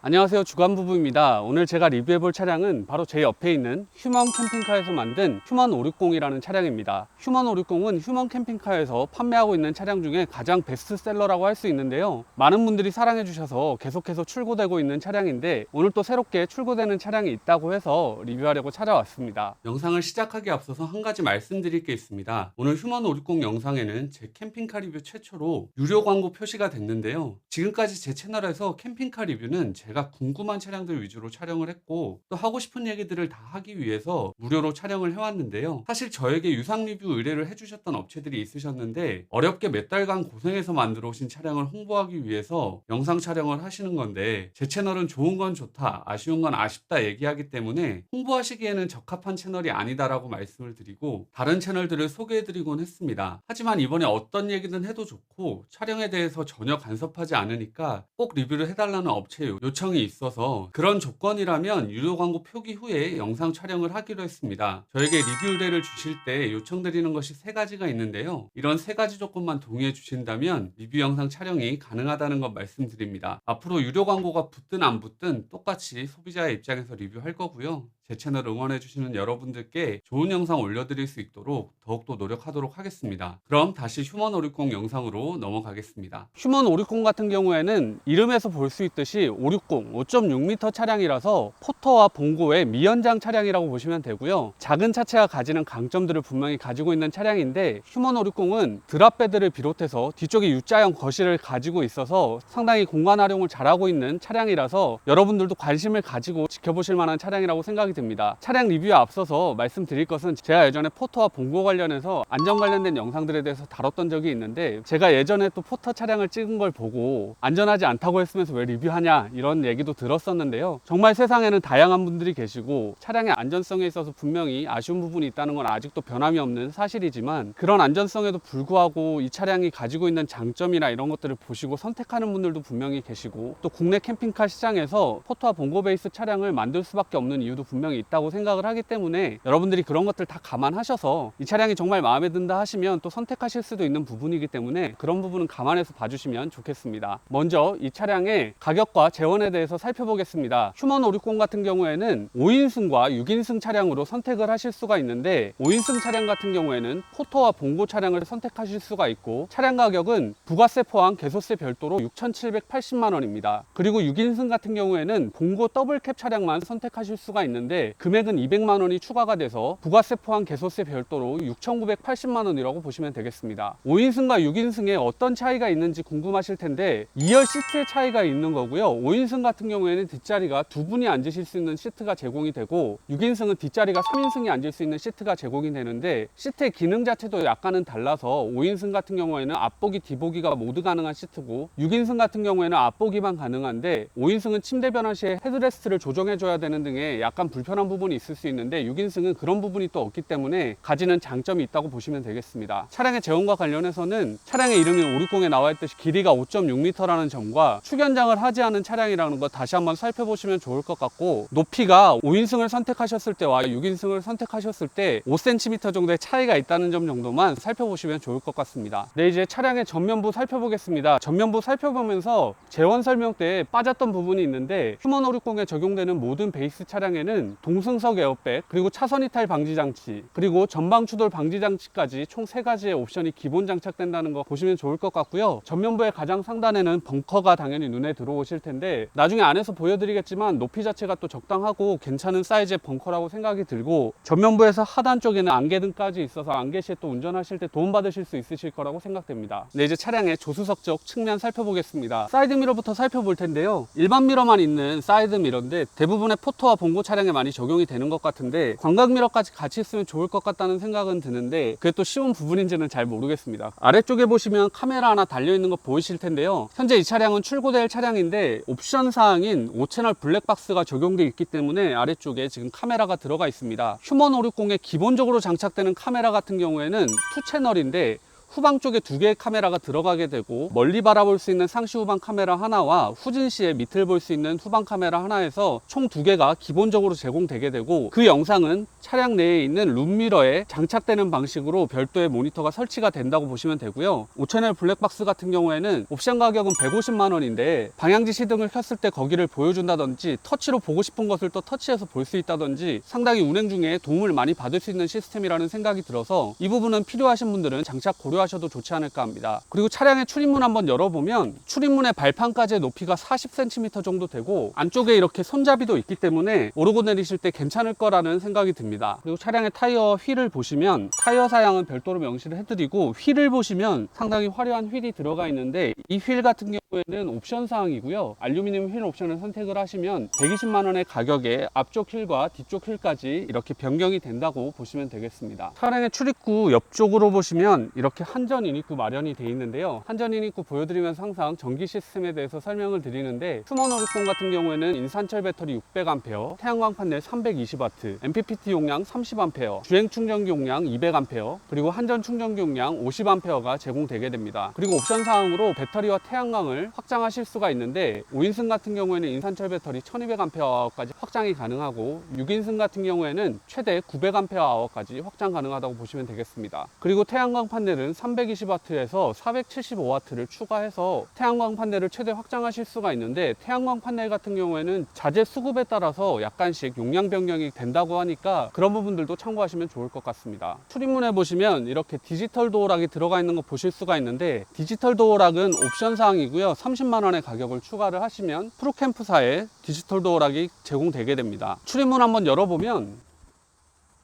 안녕하세요, 주간부부입니다. 오늘 제가 리뷰해볼 차량은 바로 제 옆에 있는 휴먼 캠핑카에서 만든 휴먼 560이라는 차량입니다. 휴먼 560은 휴먼 캠핑카에서 판매하고 있는 차량 중에 가장 베스트셀러라고 할 수 있는데요, 많은 분들이 사랑해 주셔서 계속해서 출고되고 있는 차량인데, 오늘 또 새롭게 출고되는 차량이 있다고 해서 리뷰하려고 찾아왔습니다. 영상을 시작하기 앞서서 한 가지 말씀드릴 게 있습니다. 오늘 휴먼 560 영상에는 제 캠핑카 리뷰 최초로 유료 광고 표시가 됐는데요, 지금까지 제 채널에서 캠핑카 리뷰는 제가 궁금한 차량들 위주로 촬영을 했고, 또 하고 싶은 얘기들을 다 하기 위해서 무료로 촬영을 해왔는데요, 사실 저에게 유상 리뷰 의뢰를 해주셨던 업체들이 있으셨는데 어렵게 몇 달간 고생해서 만들어 오신 차량을 홍보하기 위해서 영상 촬영을 하시는 건데, 제 채널은 좋은 건 좋다, 아쉬운 건 아쉽다 얘기하기 때문에 홍보하시기에는 적합한 채널이 아니다라고 말씀을 드리고 다른 채널들을 소개해드리곤 했습니다. 하지만 이번에 어떤 얘기든 해도 좋고 촬영에 대해서 전혀 간섭하지 않으니까 꼭 리뷰를 해달라는 업체 요청이 있어서, 그런 조건이라면 유료 광고 표기 후에 영상 촬영을 하기로 했습니다. 저에게 리뷰 의뢰를 주실 때 요청드리는 것이 세 가지가 있는데요, 이런 세 가지 조건만 동의해 주신다면 리뷰 영상 촬영이 가능하다는 것 말씀드립니다. 앞으로 유료 광고가 붙든 안 붙든 똑같이 소비자의 입장에서 리뷰할 거고요, 제 채널 응원해 주시는 여러분들께 좋은 영상 올려드릴 수 있도록 더욱더 노력하도록 하겠습니다. 그럼 다시 휴먼 560 영상으로 넘어가겠습니다. 휴먼 560 같은 경우에는 이름에서 볼 수 있듯이 560 5.6m 차량이라서 포터와 봉고의 미연장 차량이라고 보시면 되고요, 작은 차체가 가지는 강점들을 분명히 가지고 있는 차량인데, 휴먼 560은 드랍베드를 비롯해서 뒤쪽에 U자형 거실을 가지고 있어서 상당히 공간 활용을 잘하고 있는 차량이라서 여러분들도 관심을 가지고 지켜보실 만한 차량이라고 생각이 듭니다. 차량 리뷰에 앞서서 말씀드릴 것은, 제가 예전에 포터와 봉고 관련해서 안전 관련된 영상들에 대해서 다뤘던 적이 있는데, 제가 예전에 또 포터 차량을 찍은 걸 보고 안전하지 않다고 했으면서 왜 리뷰하냐 이런 얘기도 들었었는데요, 정말 세상에는 다양한 분들이 계시고 차량의 안전성에 있어서 분명히 아쉬운 부분이 있다는 건 아직도 변함이 없는 사실이지만, 그런 안전성에도 불구하고 이 차량이 가지고 있는 장점이나 이런 것들을 보시고 선택하는 분들도 분명히 계시고, 또 국내 캠핑카 시장에서 포터와 봉고 베이스 차량을 만들 수밖에 없는 이유도 분명히 있다고 생각을 하기 때문에, 여러분들이 그런 것들 다 감안하셔서 이 차량이 정말 마음에 든다 하시면 또 선택하실 수도 있는 부분이기 때문에 그런 부분은 감안해서 봐주시면 좋겠습니다. 먼저 이 차량의 가격과 재원에 대해서 살펴보겠습니다. 휴먼 560 같은 경우에는 5인승과 6인승 차량으로 선택을 하실 수가 있는데, 5인승 차량 같은 경우에는 포터와 봉고 차량을 선택하실 수가 있고, 차량 가격은 부가세 포함 개소세 별도로 6,780만 원입니다. 그리고 6인승 같은 경우에는 봉고 더블캡 차량만 선택하실 수가 있는데, 금액은 200만 원이 추가가 돼서 부가세 포함 개소세 별도로 6,980만 원이라고 보시면 되겠습니다. 5인승과 6인승에 어떤 차이가 있는지 궁금하실 텐데, 2열 시트의 차이가 있는 거고요, 5인승 같은 경우에는 뒷자리가 두 분이 앉으실 수 있는 시트가 제공이 되고, 6인승은 뒷자리가 3인승이 앉을 수 있는 시트가 제공이 되는데, 시트의 기능 자체도 약간은 달라서 5인승 같은 경우에는 앞보기 뒤보기가 모두 가능한 시트고, 6인승 같은 경우에는 앞보기만 가능한데, 5인승은 침대 변화 시에 헤드레스트를 조정해 줘야 되는 등의 약간 불편한 부분이 있을 수 있는데, 6인승은 그런 부분이 또 없기 때문에 가지는 장점이 있다고 보시면 되겠습니다. 차량의 재원과 관련해서는 차량의 이름이 560에 나와 있듯이 길이가 5.6m라는 점과 축연장을 하지 않은 차량이라는 거 다시 한번 살펴보시면 좋을 것 같고, 높이가 5인승을 선택하셨을 때와 6인승을 선택하셨을 때 5cm 정도의 차이가 있다는 점 정도만 살펴보시면 좋을 것 같습니다. 네, 이제 차량의 전면부 살펴보겠습니다. 전면부 살펴보면서 재원 설명 때 빠졌던 부분이 있는데, 휴먼 560에 적용되는 모든 베이스 차량에는 동승석 에어백, 그리고 차선 이탈 방지 장치, 그리고 전방 추돌 방지 장치까지 총 3가지의 옵션이 기본 장착된다는 거 보시면 좋을 것 같고요, 전면부의 가장 상단에는 벙커가 당연히 눈에 들어오실 텐데, 나중에 안에서 보여드리겠지만 높이 자체가 또 적당하고 괜찮은 사이즈의 벙커라고 생각이 들고, 전면부에서 하단 쪽에는 안개등까지 있어서 안개 시에 또 운전하실 때 도움받으실 수 있으실 거라고 생각됩니다. 네, 이제 차량의 조수석 쪽 측면 살펴보겠습니다. 사이드 미러부터 살펴볼 텐데요, 일반 미러만 있는 사이드 미러인데 대부분의 포터와 봉고 차량에 많이 적용이 되는 것 같은데, 광각 미러까지 같이 있으면 좋을 것 같다는 생각은 드는데 그게 또 쉬운 부분인지는 잘 모르겠습니다. 아래쪽에 보시면 카메라 하나 달려있는 거 보이실 텐데요, 현재 이 차량은 출고될 차량인데 옵션 사항인 5채널 블랙박스가 적용되어 있기 때문에 아래쪽에 지금 카메라가 들어가 있습니다. 휴먼 560에 기본적으로 장착되는 카메라 같은 경우에는 2채널인데 후방 쪽에 2개의 카메라가 들어가게 되고, 멀리 바라볼 수 있는 상시 후방 카메라 하나와 후진 시에 밑을 볼 수 있는 후방 카메라 하나에서 총 2개가 기본적으로 제공되게 되고, 그 영상은 차량 내에 있는 룸미러에 장착되는 방식으로 별도의 모니터가 설치가 된다고 보시면 되고요. 5채널 블랙박스 같은 경우에는 옵션 가격은 150만 원인데 방향지 시등을 켰을 때 거기를 보여준다든지, 터치로 보고 싶은 것을 또 터치해서 볼 수 있다든지 상당히 운행 중에 도움을 많이 받을 수 있는 시스템이라는 생각이 들어서 이 부분은 필요하신 분들은 장착 고려하셔도 좋지 않을까 합니다. 그리고 차량의 출입문 한번 열어보면 출입문의 발판까지의 높이가 40cm 정도 되고, 안쪽에 이렇게 손잡이도 있기 때문에 오르고 내리실 때 괜찮을 거라는 생각이 듭니다. 그리고 차량의 타이어 휠을 보시면 타이어 사양은 별도로 명시를 해드리고, 휠을 보시면 상당히 화려한 휠이 들어가 있는데 이 휠 같은 경우에는 옵션 사항이고요. 알루미늄 휠 옵션을 선택을 하시면 120만 원의 가격에 앞쪽 휠과 뒤쪽 휠까지 이렇게 변경이 된다고 보시면 되겠습니다. 차량의 출입구 옆쪽으로 보시면 이렇게 한전 인입구 마련이 되어 있는데요. 한전 인입구 보여드리면서 항상 전기 시스템에 대해서 설명을 드리는데, 휴먼 오리콘 같은 경우에는 인산철 배터리 600A, 태양광 판넬 320W, MPPT 용량 30A, 주행 충전기 용량 200A, 그리고 한전 충전기 용량 50A가 제공되게 됩니다. 그리고 옵션 사항으로 배터리와 태양광을 확장하실 수가 있는데, 5인승 같은 경우에는 인산철 배터리 1200Ah까지 확장이 가능하고, 6인승 같은 경우에는 최대 900Ah까지 확장 가능하다고 보시면 되겠습니다. 그리고 태양광 판넬은 320W에서 475W를 추가해서 태양광 판넬을 최대 확장하실 수가 있는데, 태양광 판넬 같은 경우에는 자재 수급에 따라서 약간씩 용량 변경이 된다고 하니까 그런 부분들도 참고하시면 좋을 것 같습니다. 출입문에 보시면 이렇게 디지털 도어락이 들어가 있는 거 보실 수가 있는데, 디지털 도어락은 옵션 사항이고요. 30만 원의 가격을 추가를 하시면 프로캠프사의 디지털 도어락이 제공되게 됩니다. 출입문 한번 열어보면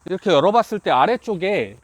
이렇게 열어봤을 때 아래쪽에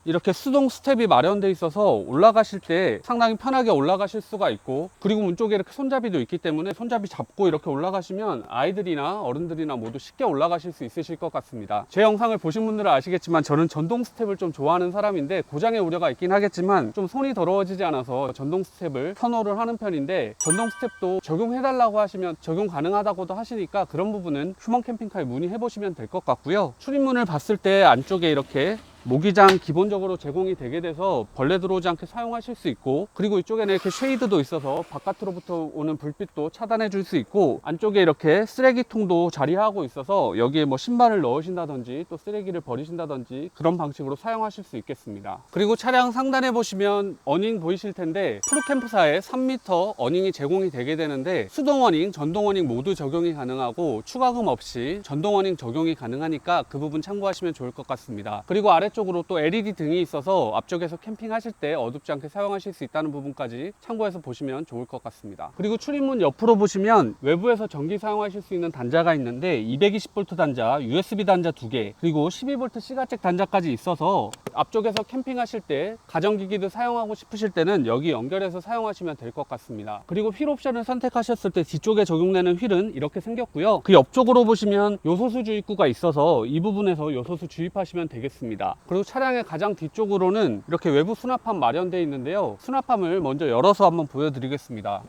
이렇게 수동 스텝이 마련되어 있어서 올라가실 때 상당히 편하게 올라가실 수가 있고, 그리고 문 쪽에 이렇게 손잡이도 있기 때문에 손잡이 잡고 이렇게 올라가시면 아이들이나 어른들이나 모두 쉽게 올라가실 수 있으실 것 같습니다. 제 영상을 보신 분들은 아시겠지만 저는 전동 스텝을 좀 좋아하는 사람인데, 고장의 우려가 있긴 하겠지만 좀 손이 더러워지지 않아서 전동 스텝을 선호를 하는 편인데, 전동 스텝도 적용해달라고 하시면 적용 가능하다고도 하시니까 그런 부분은 휴먼 캠핑카에 문의해 보시면 될 것 같고요. 출입문을 봤을 때 안쪽에 이렇게 모기장 기본적으로 제공이 되게 돼서 벌레 들어오지 않게 사용하실 수 있고, 그리고 이쪽에는 이렇게 쉐이드도 있어서 바깥으로부터 오는 불빛도 차단해 줄 수 있고, 안쪽에 이렇게 쓰레기통도 자리하고 있어서 여기에 뭐 신발을 넣으신다든지 또 쓰레기를 버리신다든지 그런 방식으로 사용하실 수 있겠습니다. 그리고 차량 상단에 보시면 어닝 보이실 텐데, 프로캠프사에 3m 어닝이 제공이 되게 되는데, 수동 어닝, 전동 어닝 모두 적용이 가능하고 추가금 없이 전동 어닝 적용이 가능하니까 그 부분 참고하시면 좋을 것 같습니다. 그리고 쪽으로 또 LED 등이 있어서 앞쪽에서 캠핑하실 때 어둡지 않게 사용하실 수 있다는 부분까지 참고해서 보시면 좋을 것 같습니다. 그리고 출입문 옆으로 보시면 외부에서 전기 사용하실 수 있는 단자가 있는데, 220V 단자, USB 단자 2개, 그리고 12V 시가잭 단자까지 있어서 앞쪽에서 캠핑하실 때 가전기기도 사용하고 싶으실 때는 여기 연결해서 사용하시면 될 것 같습니다. 그리고 휠 옵션을 선택하셨을 때 뒤쪽에 적용되는 휠은 이렇게 생겼고요. 그 옆쪽으로 보시면 요소수 주입구가 있어서 이 부분에서 요소수 주입하시면 되겠습니다. 그리고 차량의 가장 뒤쪽으로는 이렇게 외부 수납함 마련되어 있는데요. 수납함을 먼저 열어서 한번 보여드리겠습니다.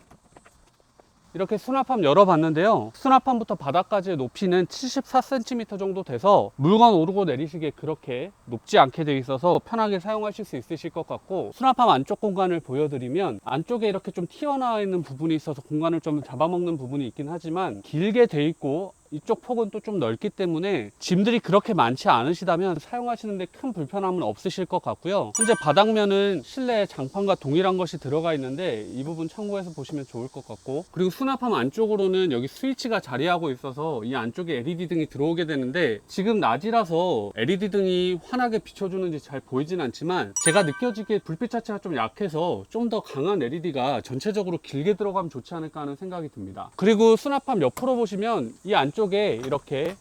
이렇게 수납함 열어봤는데요. 수납함부터 바닥까지의 높이는 74cm 정도 돼서 물건 오르고 내리시기에 그렇게 높지 않게 되어 있어서 편하게 사용하실 수 있으실 것 같고, 수납함 안쪽 공간을 보여드리면 안쪽에 이렇게 좀 튀어나와 있는 부분이 있어서 공간을 좀 잡아먹는 부분이 있긴 하지만 길게 돼 있고 이쪽 폭은 또 좀 넓기 때문에 짐들이 그렇게 많지 않으시다면 사용하시는데 큰 불편함은 없으실 것 같고요. 현재 바닥면은 실내 장판과 동일한 것이 들어가 있는데 이 부분 참고해서 보시면 좋을 것 같고, 그리고 수납함 안쪽으로는 여기 스위치가 자리하고 있어서 이 안쪽에 LED 등이 들어오게 되는데, 지금 낮이라서 LED 등이 환하게 비춰주는지 잘 보이진 않지만 제가 느껴지기에 불빛 자체가 좀 약해서 좀 더 강한 LED가 전체적으로 길게 들어가면 좋지 않을까 하는 생각이 듭니다. 그리고 수납함 옆으로 보시면 이 안쪽에 이렇게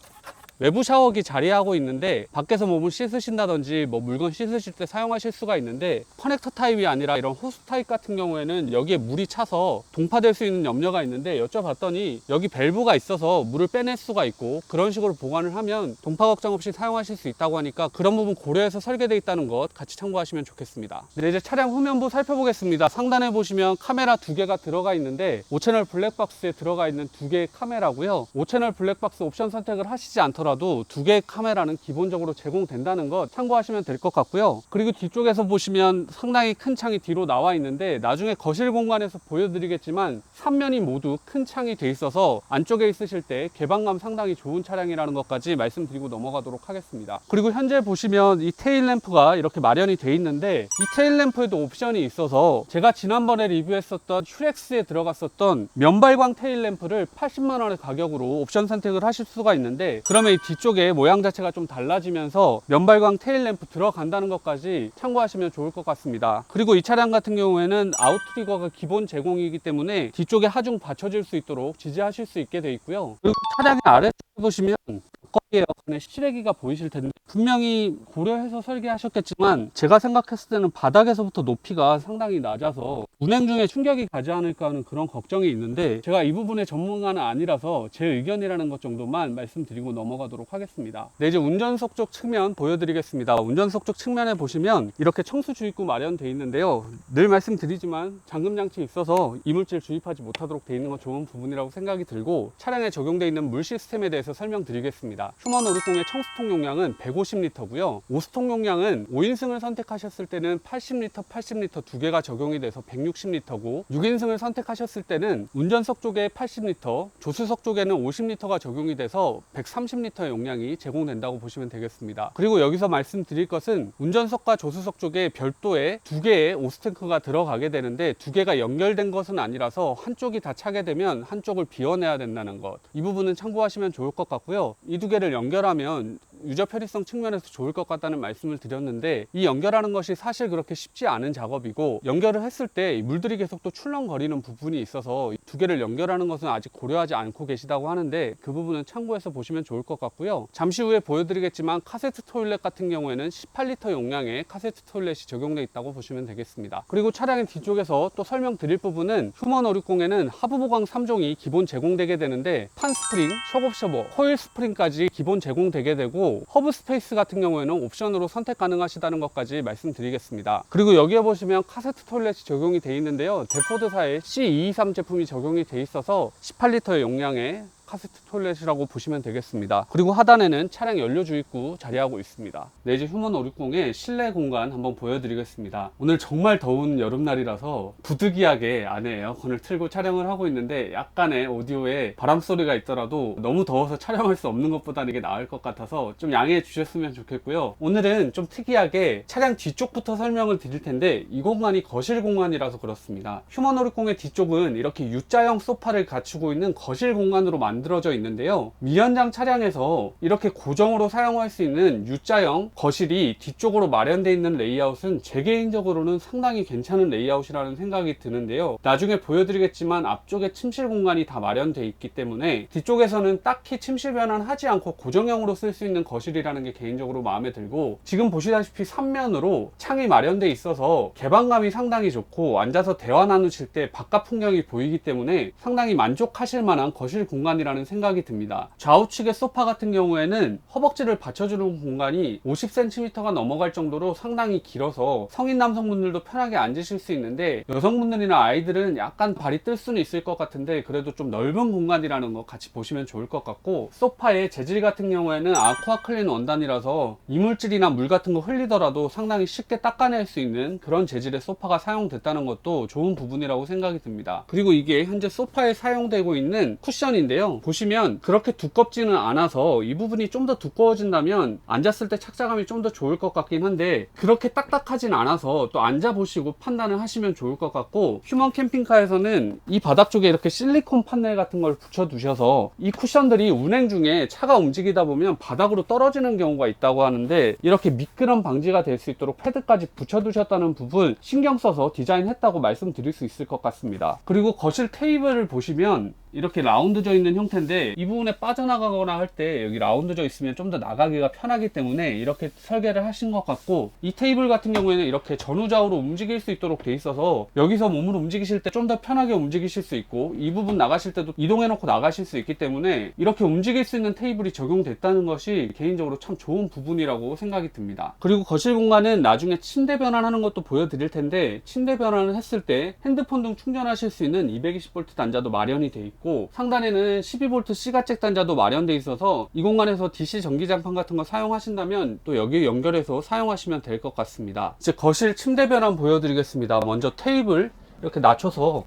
외부 샤워기 자리하고 있는데, 밖에서 몸을 씻으신다든지 뭐 물건 씻으실 때 사용하실 수가 있는데, 커넥터 타입이 아니라 이런 호스 타입 같은 경우에는 여기에 물이 차서 동파될 수 있는 염려가 있는데, 여쭤봤더니 여기 밸브가 있어서 물을 빼낼 수가 있고 그런 식으로 보관을 하면 동파 걱정 없이 사용하실 수 있다고 하니까 그런 부분 고려해서 설계되어 있다는 것 같이 참고하시면 좋겠습니다. 네, 이제 차량 후면부 살펴보겠습니다. 상단에 보시면 카메라 2개가 들어가 있는데 5채널 블랙박스에 들어가 있는 2개의 카메라고요. 5채널 블랙박스 옵션 선택을 하시지 않더라도 아니더라도 2개의 카메라는 기본적으로 제공된다는 것 참고하시면 될 것 같고요. 그리고 뒤쪽에서 보시면 상당히 큰 창이 뒤로 나와 있는데 나중에 거실 공간에서 보여드리겠지만 3면이 모두 큰 창이 돼 있어서 안쪽에 있으실 때 개방감 상당히 좋은 차량이라는 것까지 말씀드리고 넘어가도록 하겠습니다. 그리고 현재 보시면 이 테일 램프가 이렇게 마련이 돼 있는데 이 테일 램프에도 옵션이 있어서 제가 지난번에 리뷰했었던 휴렉스에 들어갔었던 면발광 테일 램프를 80만 원의 가격으로 옵션 선택을 하실 수가 있는데 그러면 이 뒤쪽에 모양 자체가 좀 달라지면서 면발광 테일 램프 들어간다는 것까지 참고하시면 좋을 것 같습니다. 그리고 이 차량 같은 경우에는 아웃트리거가 기본 제공이기 때문에 뒤쪽에 하중 받쳐질 수 있도록 지지하실 수 있게 되어 있고요. 그리고 차량의 아래쪽에 보시면 벽걸이 에어컨에 실외기가 보이실 텐데 분명히 고려해서 설계하셨겠지만 제가 생각했을 때는 바닥에서부터 높이가 상당히 낮아서 운행 중에 충격이 가지 않을까 하는 그런 걱정이 있는데 제가 이 부분의 전문가는 아니라서 제 의견이라는 것 정도만 말씀드리고 넘어가도록 하겠습니다. 네, 이제 운전석 쪽 측면 보여드리겠습니다. 운전석 쪽 측면에 보시면 이렇게 청수 주입구 마련되어 있는데요. 늘 말씀드리지만 잠금 장치 있어서 이물질 주입하지 못하도록 되어 있는 건 좋은 부분이라고 생각이 들고 차량에 적용되어 있는 물 시스템에 대해서 설명드리겠습니다. 휴먼 560의 청수통 용량은 150리터고요. 5수통 용량은 5인승을 선택하셨을 때는 80리터, 80리터 두 개가 적용이 돼서 160리터고 6인승을 선택하셨을 때는 운전석 쪽에 80리터, 조수석 쪽에는 50리터가 적용이 돼서 130리터의 용량이 제공된다고 보시면 되겠습니다. 그리고 여기서 말씀드릴 것은 운전석과 조수석 쪽에 별도의 2개의 오스탱크가 들어가게 되는데 2개가 연결된 것은 아니라서 한쪽이 다 차게 되면 한쪽을 비워내야 된다는 것, 이 부분은 참고하시면 좋을 것 같고요. 이 2개를 연결하면 유저 편의성 측면에서 좋을 것 같다는 말씀을 드렸는데 이 연결하는 것이 사실 그렇게 쉽지 않은 작업이고 연결을 했을 때 물들이 계속 또 출렁거리는 부분이 있어서 2개를 연결하는 것은 아직 고려하지 않고 계시다고 하는데 그 부분은 참고해서 보시면 좋을 것 같고요. 잠시 후에 보여드리겠지만 카세트 토일렛 같은 경우에는 18리터 용량의 카세트 토일렛이 적용되어 있다고 보시면 되겠습니다. 그리고 차량의 뒤쪽에서 또 설명드릴 부분은 휴먼 560에는 하부 보강 3종이 기본 제공되게 되는데 판 스프링, 셔겁셔버, 코일 스프링까지 기본 제공되게 되고 허브 스페이스 같은 경우에는 옵션으로 선택 가능하시다는 것까지 말씀드리겠습니다. 그리고 여기에 보시면 카세트 토일렛이 적용이 되어 있는데요. 데포드사의 C223 제품이 적용이 되어 있어서 18리터의 용량의 카세트 토일렛이라고 보시면 되겠습니다. 그리고 하단에는 차량 연료 주입구 자리하고 있습니다. 네, 이제 휴먼 560의 실내 공간 한번 보여드리겠습니다. 오늘 정말 더운 여름날이라서 부득이하게 안에 에어컨을 틀고 촬영을 하고 있는데 약간의 오디오에 바람 소리가 있더라도 너무 더워서 촬영할 수 없는 것보다는 이게 나을 것 같아서 좀 양해해 주셨으면 좋겠고요. 오늘은 좀 특이하게 차량 뒤쪽부터 설명을 드릴 텐데 이 공간이 거실 공간이라서 그렇습니다. 휴먼 560의 뒤쪽은 이렇게 U자형 소파를 갖추고 있는 거실 공간으로 만들어져 있는데요. 미연장 차량에서 이렇게 고정으로 사용할 수 있는 U자형 거실이 뒤쪽으로 마련되어 있는 레이아웃은 제 개인적으로는 상당히 괜찮은 레이아웃이라는 생각이 드는데요. 나중에 보여드리겠지만 앞쪽에 침실 공간이 다 마련되어 있기 때문에 뒤쪽에서는 딱히 침실 변환 하지 않고 고정형으로 쓸 수 있는 거실이라는 게 개인적으로 마음에 들고 지금 보시다시피 3면으로 창이 마련되어 있어서 개방감이 상당히 좋고 앉아서 대화 나누실 때 바깥 풍경이 보이기 때문에 상당히 만족하실 만한 거실 공간이라는 생각이 듭니다. 좌우측의 소파 같은 경우에는 허벅지를 받쳐주는 공간이 50cm가 넘어갈 정도로 상당히 길어서 성인 남성분들도 편하게 앉으실 수 있는데 여성분들이나 아이들은 약간 발이 뜰 수는 있을 것 같은데 그래도 좀 넓은 공간이라는 거 같이 보시면 좋을 것 같고 소파의 재질 같은 경우에는 아쿠아 클린 원단이라서 이물질이나 물 같은 거 흘리더라도 상당히 쉽게 닦아낼 수 있는 그런 재질의 소파가 사용됐다는 것도 좋은 부분이라고 생각이 듭니다. 그리고 이게 현재 소파에 사용되고 있는 쿠션인데요. 보시면 그렇게 두껍지는 않아서 이 부분이 좀 더 두꺼워진다면 앉았을 때 착자감이 좀 더 좋을 것 같긴 한데 그렇게 딱딱하진 않아서 또 앉아보시고 판단을 하시면 좋을 것 같고 휴먼 캠핑카에서는 이 바닥 쪽에 이렇게 실리콘 판넬 같은 걸 붙여 두셔서 이 쿠션들이 운행 중에 차가 움직이다 보면 바닥으로 떨어지는 경우가 있다고 하는데 이렇게 미끄럼 방지가 될 수 있도록 패드까지 붙여 두셨다는 부분 신경 써서 디자인했다고 말씀드릴 수 있을 것 같습니다. 그리고 거실 테이블을 보시면 이렇게 라운드져 있는 형태인데 이 부분에 빠져나가거나 할 때 여기 라운드져 있으면 좀 더 나가기가 편하기 때문에 이렇게 설계를 하신 것 같고 이 테이블 같은 경우에는 이렇게 전후좌우로 움직일 수 있도록 돼 있어서 여기서 몸을 움직이실 때 좀 더 편하게 움직이실 수 있고 이 부분 나가실 때도 이동해 놓고 나가실 수 있기 때문에 이렇게 움직일 수 있는 테이블이 적용됐다는 것이 개인적으로 참 좋은 부분이라고 생각이 듭니다. 그리고 거실 공간은 나중에 침대 변환하는 것도 보여드릴 텐데 침대 변환을 했을 때 핸드폰 등 충전하실 수 있는 220V 단자도 마련이 돼 있고 있고, 상단에는 12V C가잭 단자도 마련되어 있어서 이 공간에서 DC 전기장판 같은 거 사용하신다면 또 여기 연결해서 사용하시면 될 것 같습니다. 이제 거실 침대 변환 보여드리겠습니다. 먼저 테이블 이렇게 낮춰서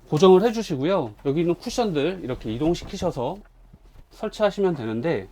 고정을 해 주시고요. 여기 있는 쿠션들 이렇게 이동시키셔서 설치하시면 되는데,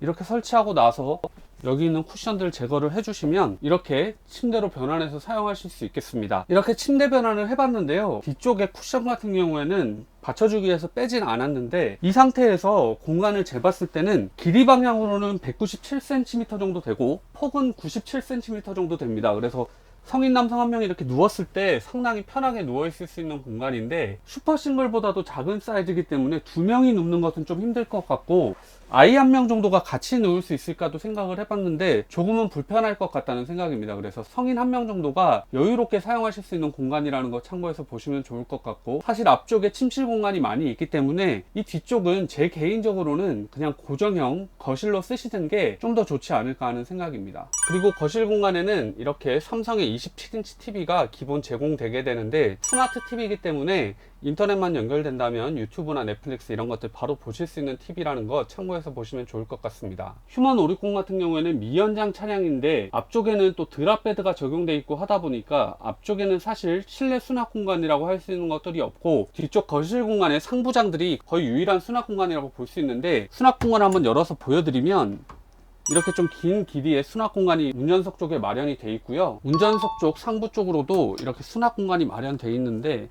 이렇게 설치하고 나서 여기 있는 쿠션들 제거를 해주시면 이렇게 침대로 변환해서 사용하실 수 있겠습니다. 이렇게 침대 변환을 해봤는데요, 뒤쪽에 쿠션 같은 경우에는 받쳐주기 위해서 빼진 않았는데, 이 상태에서 공간을 재봤을 때는 길이 방향으로는 197cm 정도 되고 폭은 97cm 정도 됩니다. 그래서 성인 남성 한 명이 이렇게 누웠을 때 상당히 편하게 누워 있을 수 있는 공간인데, 슈퍼 싱글보다도 작은 사이즈이기 때문에 두 명이 눕는 것은 좀 힘들 것 같고, 아이 한 명 정도가 같이 누울 수 있을까도 생각을 해봤는데 조금은 불편할 것 같다는 생각입니다. 그래서 성인 한 명 정도가 여유롭게 사용하실 수 있는 공간이라는 거 참고해서 보시면 좋을 것 같고, 사실 앞쪽에 침실 공간이 많이 있기 때문에 이 뒤쪽은 제 개인적으로는 그냥 고정형 거실로 쓰시는 게 좀 더 좋지 않을까 하는 생각입니다. 그리고 거실 공간에는 이렇게 삼성의 27인치 TV가 기본 제공되게 되는데, 스마트 TV이기 때문에 인터넷만 연결된다면 유튜브나 넷플릭스 이런 것들 바로 보실 수 있는 TV라는 거 참고해서 보시면 좋을 것 같습니다. 휴먼 560 같은 경우에는 미연장 차량인데 앞쪽에는 또 드랍베드가 적용되어 있고 하다 보니까 앞쪽에는 사실 실내 수납 공간이라고 할 수 있는 것들이 없고, 뒤쪽 거실 공간의 상부장들이 거의 유일한 수납 공간이라고 볼 수 있는데, 수납 공간을 한번 열어서 보여드리면 이렇게 좀 긴 길이의 수납 공간이 운전석 쪽에 마련이 되어 있고요. 운전석 쪽 상부 쪽으로도 이렇게 수납 공간이 마련되어 있는데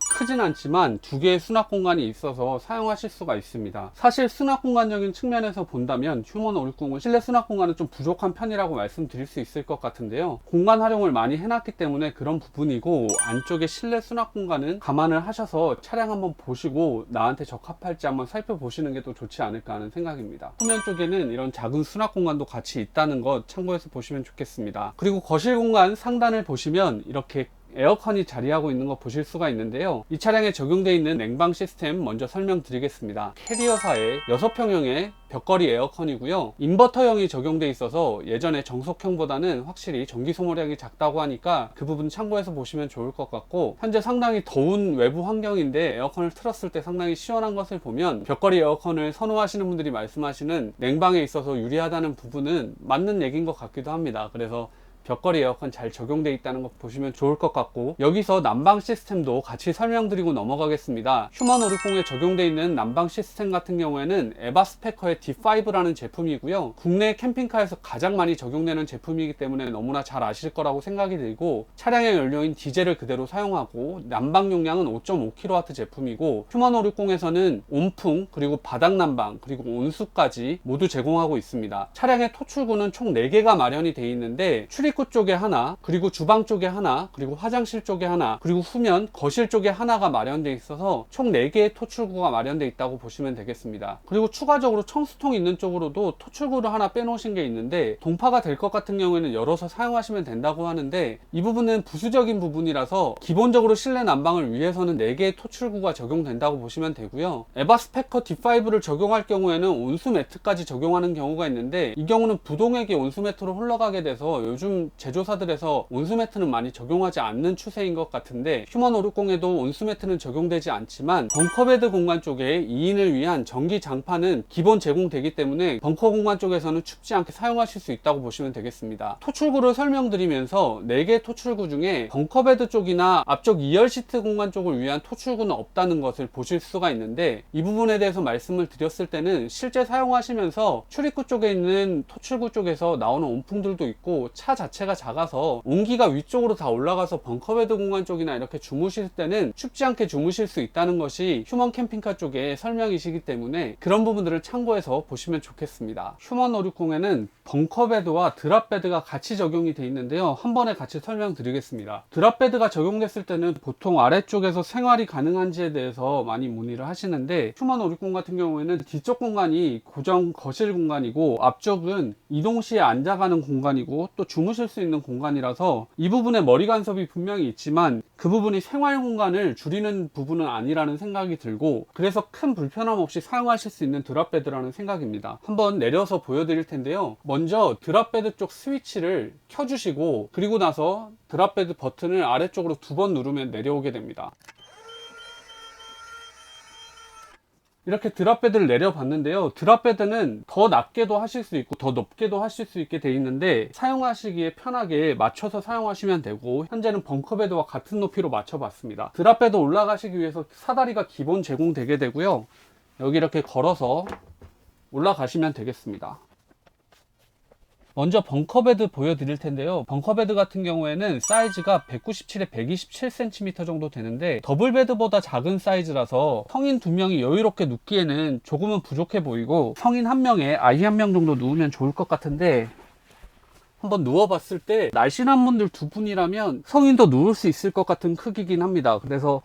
크진 않지만 두 개의 수납 공간이 있어서 사용하실 수가 있습니다. 사실 수납 공간적인 측면에서 본다면 휴먼 560은 실내 수납 공간은 좀 부족한 편이라고 말씀드릴 수 있을 것 같은데요, 공간 활용을 많이 해놨기 때문에 그런 부분이고, 안쪽에 실내 수납 공간은 감안을 하셔서 차량 한번 보시고 나한테 적합할지 한번 살펴보시는 게 또 좋지 않을까 하는 생각입니다. 후면 쪽에는 이런 작은 수납 공간도 같이 있다는 것 참고해서 보시면 좋겠습니다. 그리고 거실 공간 상단을 보시면 이렇게 에어컨이 자리하고 있는 거 보실 수가 있는데요, 이 차량에 적용되어 있는 냉방 시스템 먼저 설명드리겠습니다. 캐리어사의 6평형의 벽걸이 에어컨이고요, 인버터형이 적용되어 있어서 예전에 정속형보다는 확실히 전기 소모량이 작다고 하니까 그 부분 참고해서 보시면 좋을 것 같고, 현재 상당히 더운 외부 환경인데 에어컨을 틀었을 때 상당히 시원한 것을 보면 벽걸이 에어컨을 선호하시는 분들이 말씀하시는 냉방에 있어서 유리하다는 부분은 맞는 얘기인 것 같기도 합니다. 그래서 벽걸이 에어컨 잘 적용되어 있다는 거 보시면 좋을 것 같고, 여기서 난방 시스템도 같이 설명드리고 넘어가겠습니다. 휴먼 560에 적용되어 있는 난방 시스템 같은 경우에는 에바스페커의 D5라는 제품이고요, 국내 캠핑카에서 가장 많이 적용되는 제품이기 때문에 너무나 잘 아실 거라고 생각이 들고, 차량의 연료인 디젤을 그대로 사용하고 난방 용량은 5.5kW 제품이고, 휴먼 560에서는 온풍 그리고 바닥 난방 그리고 온수까지 모두 제공하고 있습니다. 차량의 토출구는 총 4개가 마련이 되어 있는데, 출입구 쪽에 하나, 그리고 주방 쪽에 하나, 그리고 화장실 쪽에 하나, 그리고 후면 거실 쪽에 하나가 마련되어 있어서 총 4개의 토출구가 마련되어 있다고 보시면 되겠습니다. 그리고 추가적으로 청수통 있는 쪽으로도 토출구를 하나 빼놓으신 게 있는데, 동파가 될 것 같은 경우에는 열어서 사용하시면 된다고 하는데, 이 부분은 부수적인 부분이라서 기본적으로 실내 난방을 위해서는 4개의 토출구가 적용된다고 보시면 되고요, 에바스페커 D5를 적용할 경우에는 온수 매트까지 적용하는 경우가 있는데, 이 경우는 부동액이 온수 매트로 흘러가게 돼서 요즘 제조사들에서 온수매트는 많이 적용하지 않는 추세인 것 같은데, 휴먼 560에도 온수매트는 적용되지 않지만 벙커베드 공간 쪽에 2인을 위한 전기 장판은 기본 제공되기 때문에 벙커 공간 쪽에서는 춥지 않게 사용하실 수 있다고 보시면 되겠습니다. 토출구를 설명드리면서 4개 토출구 중에 벙커베드 쪽이나 앞쪽 2열 시트 공간 쪽을 위한 토출구는 없다는 것을 보실 수가 있는데, 이 부분에 대해서 말씀을 드렸을 때는 실제 사용하시면서 출입구 쪽에 있는 토출구 쪽에서 나오는 온풍들도 있고, 차 자체가 작아서 온기가 위쪽으로 다 올라가서 벙커베드 공간 쪽이나 이렇게 주무실 때는 춥지 않게 주무실 수 있다는 것이 휴먼 캠핑카 쪽의 설명이시기 때문에 그런 부분들을 참고해서 보시면 좋겠습니다. 휴먼 560에는 벙커베드와 드랍베드가 같이 적용이 되어 있는데요, 한 번에 같이 설명드리겠습니다. 드랍베드가 적용됐을 때는 보통 아래쪽에서 생활이 가능한지에 대해서 많이 문의를 하시는데, 휴먼 560 같은 경우에는 뒤쪽 공간이 고정 거실 공간이고 앞쪽은 이동 시에 앉아가는 공간이고 또 주무실 수 있는 공간이라서 이 부분에 머리 간섭이 분명히 있지만 그 부분이 생활 공간을 줄이는 부분은 아니라는 생각이 들고, 그래서 큰 불편함 없이 사용하실 수 있는 드랍베드라는 생각입니다. 한번 내려서 보여드릴 텐데요, 먼저 드랍베드 쪽 스위치를 켜주시고, 그리고 나서 드랍베드 버튼을 아래쪽으로 2번 누르면 내려오게 됩니다. 이렇게 드랍베드를 내려봤는데요. 드랍베드는 더 낮게도 하실 수 있고 더 높게도 하실 수 있게 되어 있는데 사용하시기에 편하게 맞춰서 사용하시면 되고, 현재는 벙커베드와 같은 높이로 맞춰봤습니다. 드랍베드 올라가시기 위해서 사다리가 기본 제공되게 되고요. 여기 이렇게 걸어서 올라가시면 되겠습니다. 먼저 벙커베드 보여드릴 텐데요. 벙커베드 같은 경우에는 사이즈가 197에 127cm 정도 되는데 더블베드보다 작은 사이즈라서 성인 2명이 여유롭게 눕기에는 조금은 부족해 보이고, 성인 1명에 아이 1명 정도 누우면 좋을 것 같은데, 한번 누워봤을 때 날씬한 분들 2분이라면 성인도 누울 수 있을 것 같은 크기긴 합니다. 그래서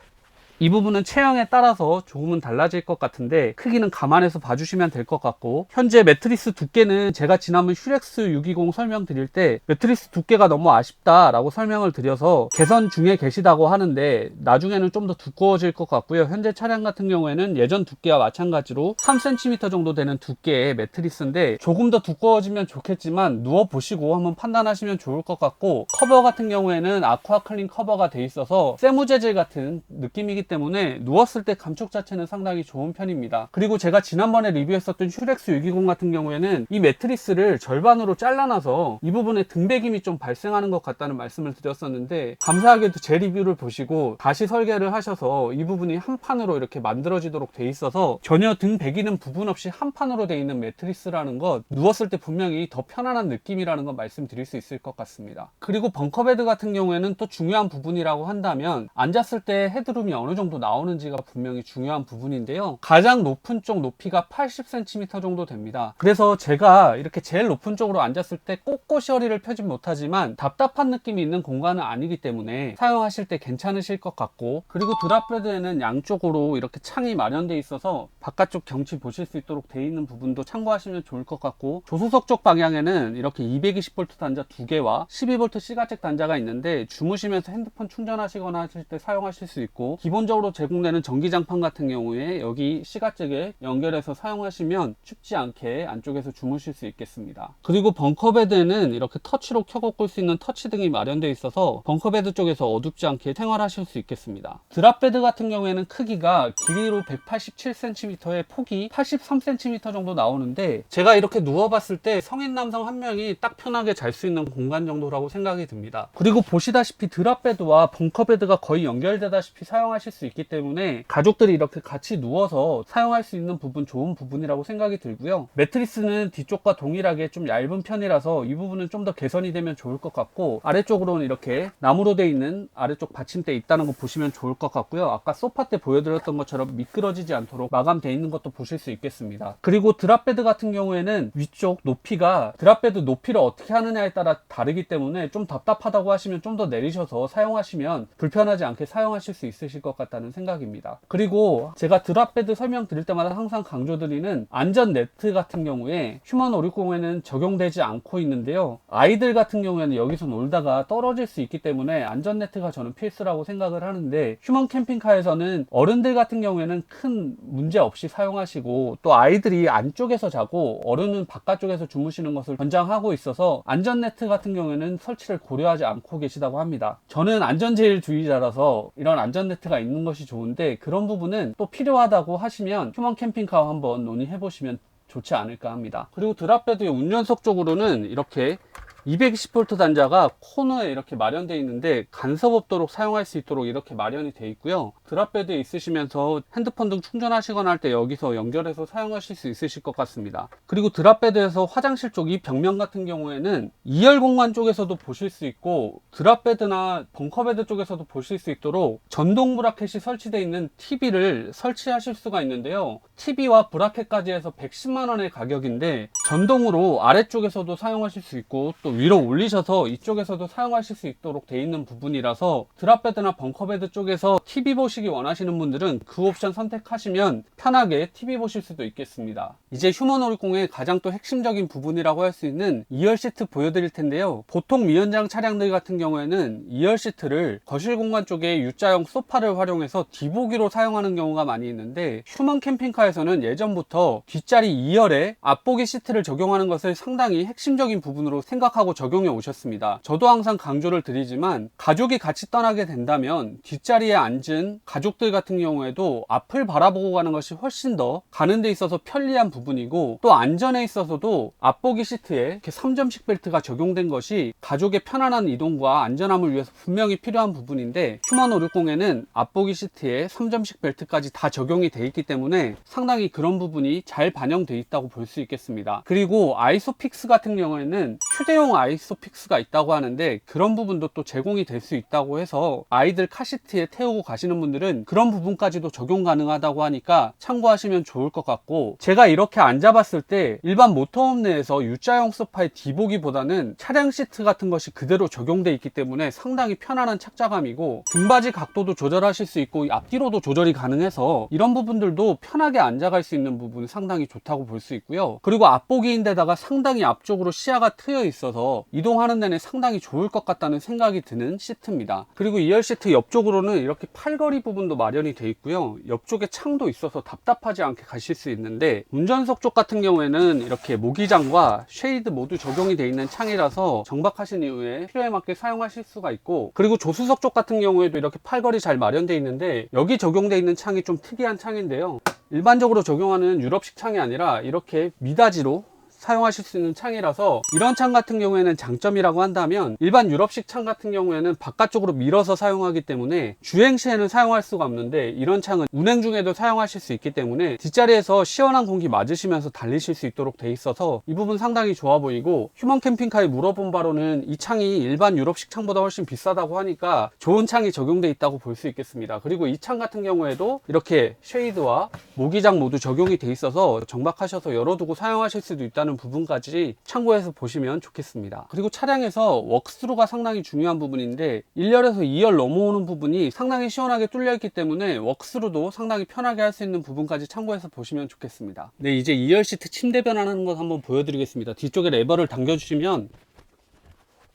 이 부분은 체형에 따라서 조금은 달라질 것 같은데 크기는 감안해서 봐주시면 될 것 같고, 현재 매트리스 두께는 제가 지난번 슈렉스 620 설명드릴 때 매트리스 두께가 너무 아쉽다 라고 설명을 드려서 개선 중에 계시다고 하는데 나중에는 좀 더 두꺼워질 것 같고요. 현재 차량 같은 경우에는 예전 두께와 마찬가지로 3cm 정도 되는 두께의 매트리스인데 조금 더 두꺼워지면 좋겠지만 누워보시고 한번 판단하시면 좋을 것 같고, 커버 같은 경우에는 아쿠아클린 커버가 돼 있어서 세무 재질 같은 느낌이기 때문에 누웠을 때 감촉 자체는 상당히 좋은 편입니다. 그리고 제가 지난번에 리뷰했었던 슈렉스 620 같은 경우에는 이 매트리스를 절반으로 잘라놔서 이 부분에 등배김이 좀 발생하는 것 같다는 말씀을 드렸었는데, 감사하게도 제 리뷰를 보시고 다시 설계를 하셔서 이 부분이 한 판으로 이렇게 만들어지도록 돼 있어서 전혀 등 배기는 부분 없이 한 판으로 돼 있는 매트리스라는 것, 누웠을 때 분명히 더 편안한 느낌이라는 건 말씀드릴 수 있을 것 같습니다. 그리고 벙커베드 같은 경우에는 또 중요한 부분이라고 한다면 앉았을 때 헤드룸이 어느 정도 나오는지가 분명히 중요한 부분인데요. 가장 높은 쪽 높이가 80cm 정도 됩니다. 그래서 제가 이렇게 제일 높은 쪽으로 앉았을 때 꼿꼿이 허리를 펴지 못하지만 답답한 느낌이 있는 공간은 아니기 때문에 사용하실 때 괜찮으실 것 같고, 그리고 드랍베드에는 양쪽으로 이렇게 창이 마련되어 있어서 바깥쪽 경치 보실 수 있도록 되어 있는 부분도 참고하시면 좋을 것 같고, 조수석 쪽 방향에는 이렇게 220V 단자 2개와 12V C가잭 단자가 있는데 주무시면서 핸드폰 충전하시거나 하실 때 사용하실 수 있고, 기본적으로 제공되는 전기장판 같은 경우에 여기 C가잭에 연결해서 사용하시면 춥지 않게 안쪽에서 주무실 수 있겠습니다. 그리고 벙커베드에는 이렇게 터치로 켜고 끌 수 있는 터치등이 마련되어 있어서 벙커베드 쪽에서 어둡지 않게 생활하실 수 있겠습니다. 드랍베드 같은 경우에는 크기가 길이로 187cm에 폭이 83cm 정도 나오는데, 제가 이렇게 누워봤을 때 성인 남성 한 명이 딱 편하게 잘 수 있는 공간 정도라고 생각이 듭니다. 그리고 보시다시피 드랍베드와 벙커베드가 거의 연결되다시피 사용하실 수 있기 때문에 가족들이 이렇게 같이 누워서 사용할 수 있는 부분, 좋은 부분이라고 생각이 들고요. 매트리스는 뒤쪽과 동일하게 좀 얇은 편이라서 이 부분은 좀 더 개선이 되면 좋을 것 같고, 아래쪽으로는 이렇게 나무로 되어 있는 아래쪽 받침대 있다는 거 보시면 좋을 것 같고요. 아까 소파 때 보여드렸던 것처럼 미끄러지지 않도록 마감되어 있는 것도 보실 수 있겠습니다. 그리고 드랍베드 같은 경우에는 위쪽 높이가 드랍베드 높이를 어떻게 하느냐에 따라 다르기 때문에 좀 답답하다고 하시면 좀 더 내리셔서 사용하시면 불편하지 않게 사용하실 수 있으실 것 같다는 생각입니다. 그리고 제가 드랍베드 설명드릴 때마다 항상 강조드리는 안전 네트 같은 경우에 휴먼 560에는 적용되지 않고 있는데요. 아이들 같은 경우에는 여기서 놀다가 떨어질 수 있기 때문에 안전 네트가 저는 필수라고 생각을 하는데, 휴먼 캠핑카에서는 어른들 같은 경우에는 큰 문제 없이 사용하시고, 또 아이들이 안쪽에서 자고 어른은 바깥쪽에서 주무시는 것을 권장하고 있어서 안전 네트 같은 경우에는 설치를 고려하지 않고 계시다고 합니다. 저는 안전제일주의자라서 이런 안전 네트가 있는 것이 좋은데, 그런 부분은 또 필요하다고 하시면 휴먼 캠핑카와 한번 논의해 보시면 좋지 않을까 합니다. 그리고 드랍베드의 운전석 쪽으로는 이렇게 220V 단자가 코너에 이렇게 마련되어 있는데 간섭 없도록 사용할 수 있도록 이렇게 마련이 되어 있고요. 드랍베드에 있으시면서 핸드폰 등 충전하시거나 할 때 여기서 연결해서 사용하실 수 있으실 것 같습니다. 그리고 드랍베드에서 화장실 쪽 이 벽면 같은 경우에는 2열 공간 쪽에서도 보실 수 있고, 드랍베드나 벙커베드 쪽에서도 보실 수 있도록 전동 브라켓이 설치되어 있는 TV를 설치하실 수가 있는데요. TV와 브라켓까지 해서 110만원의 가격인데 전동으로 아래쪽에서도 사용하실 수 있고, 또 위로 올리셔서 이쪽에서도 사용하실 수 있도록 되어 있는 부분이라서 드랍베드나 벙커베드 쪽에서 TV 보시기 원하시는 분들은 그 옵션 선택하시면 편하게 TV 보실 수도 있겠습니다. 이제 휴먼 560의 가장 또 핵심적인 부분이라고 할 수 있는 2열 시트 보여드릴 텐데요. 보통 미연장 차량들 같은 경우에는 2열 시트를 거실 공간 쪽에 U자형 소파를 활용해서 뒤보기로 사용하는 경우가 많이 있는데, 휴먼 캠핑카에서는 예전부터 뒷자리 2열에 앞보기 시트를 시트를 적용하는 것을 상당히 핵심적인 부분으로 생각하고 적용해 오셨습니다. 저도 항상 강조를 드리지만 가족이 같이 떠나게 된다면 뒷자리에 앉은 가족들 같은 경우에도 앞을 바라보고 가는 것이 훨씬 더 가는 데 있어서 편리한 부분이고, 또 안전에 있어서도 앞보기 시트에 이렇게 3점식 벨트가 적용된 것이 가족의 편안한 이동과 안전함을 위해서 분명히 필요한 부분인데, 휴먼 560에는 앞보기 시트에 3점식 벨트까지 다 적용이 되어 있기 때문에 상당히 그런 부분이 잘 반영되어 있다고 볼 수 있겠습니다. 그리고 아이소픽스 같은 경우에는 휴대용 아이소픽스가 있다고 하는데, 그런 부분도 또 제공이 될 수 있다고 해서 아이들 카시트에 태우고 가시는 분들은 그런 부분까지도 적용 가능하다고 하니까 참고하시면 좋을 것 같고, 제가 이렇게 앉아봤을 때 일반 모터홈 내에서 U자형 소파의 뒤보기보다는 차량 시트 같은 것이 그대로 적용되어 있기 때문에 상당히 편안한 착자감이고, 등받이 각도도 조절하실 수 있고 앞뒤로도 조절이 가능해서 이런 부분들도 편하게 앉아갈 수 있는 부분이 상당히 좋다고 볼 수 있고요. 그리고 앞보기인데다가 상당히 앞쪽으로 시야가 트여 있어서 이동하는 데는 상당히 좋을 것 같다는 생각이 드는 시트입니다. 그리고 2열 시트 옆쪽으로는 이렇게 팔걸이 부분도 마련이 되어 있고요. 옆쪽에 창도 있어서 답답하지 않게 가실 수 있는데, 운전석 쪽 같은 경우에는 이렇게 모기장과 쉐이드 모두 적용이 되어 있는 창이라서 정박하신 이후에 필요에 맞게 사용하실 수가 있고, 그리고 조수석 쪽 같은 경우에도 이렇게 팔걸이 잘 마련되어 있는데, 여기 적용되어 있는 창이 좀 특이한 창인데요, 일반적으로 적용하는 유럽식 창이 아니라 이렇게 미닫이로 사용하실 수 있는 창이라서, 이런 창 같은 경우에는 장점이라고 한다면, 일반 유럽식 창 같은 경우에는 바깥쪽으로 밀어서 사용하기 때문에 주행 시에는 사용할 수가 없는데, 이런 창은 운행 중에도 사용하실 수 있기 때문에 뒷자리에서 시원한 공기 맞으시면서 달리실 수 있도록 돼 있어서 이 부분 상당히 좋아 보이고, 휴먼 캠핑카에 물어본 바로는 이 창이 일반 유럽식 창보다 훨씬 비싸다고 하니까 좋은 창이 적용돼 있다고 볼 수 있겠습니다. 그리고 이 창 같은 경우에도 이렇게 쉐이드와 모기장 모두 적용이 돼 있어서 정박하셔서 열어두고 사용하실 수도 있다는 부분까지 참고해서 보시면 좋겠습니다. 그리고 차량에서 웍스루가 상당히 중요한 부분인데, 1열에서 2열 넘어오는 부분이 상당히 시원하게 뚫려 있기 때문에 웍스루도 상당히 편하게 할 수 있는 부분까지 참고해서 보시면 좋겠습니다. 네, 이제 2열 시트 침대 변환하는 것 한번 보여드리겠습니다. 뒤쪽에 레버를 당겨주시면